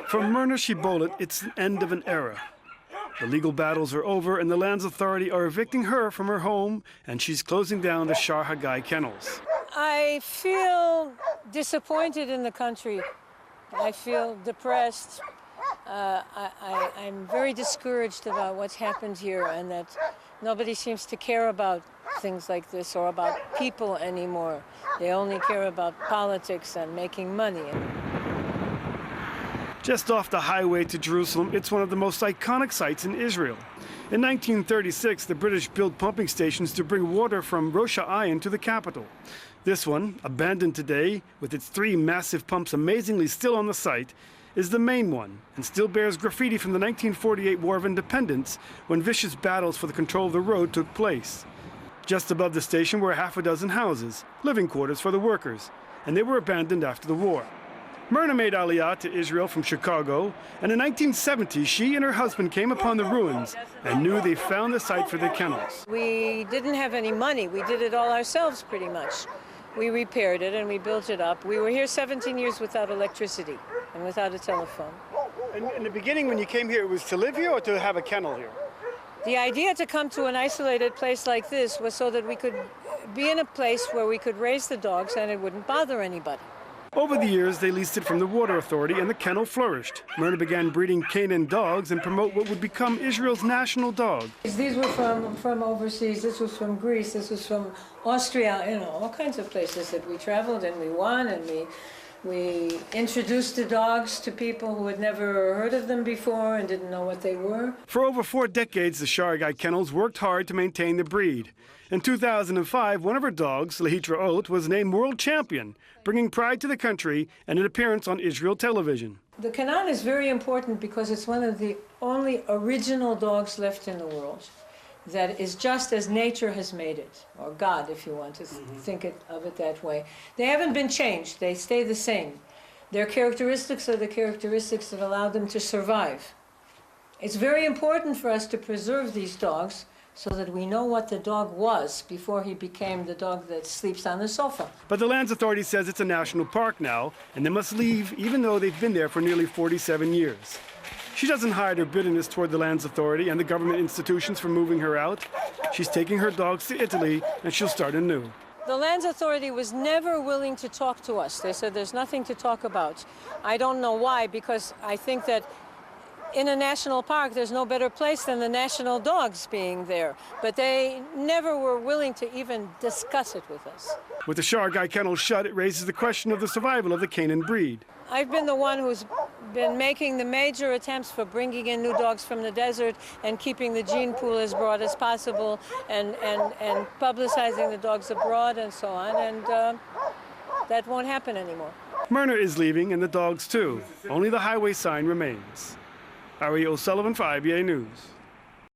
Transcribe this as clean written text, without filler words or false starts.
For Myrna Shiboleth, it's the end of an era. The legal battles are over, and the Lands Authority are evicting her from her home, and she's closing down the Shaar Hagai Kennels. I feel disappointed in the country. I feel depressed. I'm very discouraged about what's happened here, and that nobody seems to care about things like this or about people anymore. They only care about politics and making money. Just off the highway to Jerusalem, it's one of the most iconic sites in Israel. In 1936, the British built pumping stations to bring water from Rosh Hashanah to the capital. This one, abandoned today, with its 3 massive pumps amazingly still on the site, is the main one and still bears graffiti from the 1948 War of Independence, when vicious battles for the control of the road took place. Just above the station were half a dozen houses, living quarters for the workers, and they were abandoned after the war. Myrna made Aliyah to Israel from Chicago, and in 1970 she and her husband came upon the ruins and knew they found the site for their kennels. We didn't have any money. We did it all ourselves pretty much. We repaired it and we built it up. We were here 17 years without electricity and without a telephone. And in the beginning, when you came here, it was to live here or to have a kennel here? The idea to come to an isolated place like this was so that we could be in a place where we could raise the dogs and it wouldn't bother anybody. Over the years, they leased it from the Water Authority, and the kennel flourished. Myrna began breeding Canaan dogs and promote what would become Israel's national dog. These were from overseas. This was from Greece. This was from Austria. You know, all kinds of places that we traveled and we won, and we introduced the dogs to people who had never heard of them before and didn't know what they were. For over 4 decades, the Shaar Hagai Kennels worked hard to maintain the breed. In 2005, one of her dogs, Lahitra Oat, was named world champion, bringing pride to the country and an appearance on Israel television. The Canaan is very important because it's one of the only original dogs left in the world that is just as nature has made it, or God, if you want to think of it that way. They haven't been changed. They stay the same. Their characteristics are the characteristics that allowed them to survive. It's very important for us to preserve these dogs so that we know what the dog was before he became the dog that sleeps on the sofa. But the Lands Authority says it's a national park now, and they must leave even though they've been there for nearly 47 years. She doesn't hide her bitterness toward the Lands Authority and the government institutions for moving her out. She's taking her dogs to Italy, and she'll start anew. The Lands Authority was never willing to talk to us. They said there's nothing to talk about. I don't know why, because I think that in a national park, there's no better place than the national dogs being there. But they never were willing to even discuss it with us. With the Shaar Hagai Kennels shut, it raises the question of the survival of the Canaan breed. I've been the one who's been making the major attempts for bringing in new dogs from the desert and keeping the gene pool as broad as possible and publicizing the dogs abroad and so on. And that won't happen anymore. Myrna is leaving, and the dogs too. Only the highway sign remains. Ari O'Sullivan for IBA News.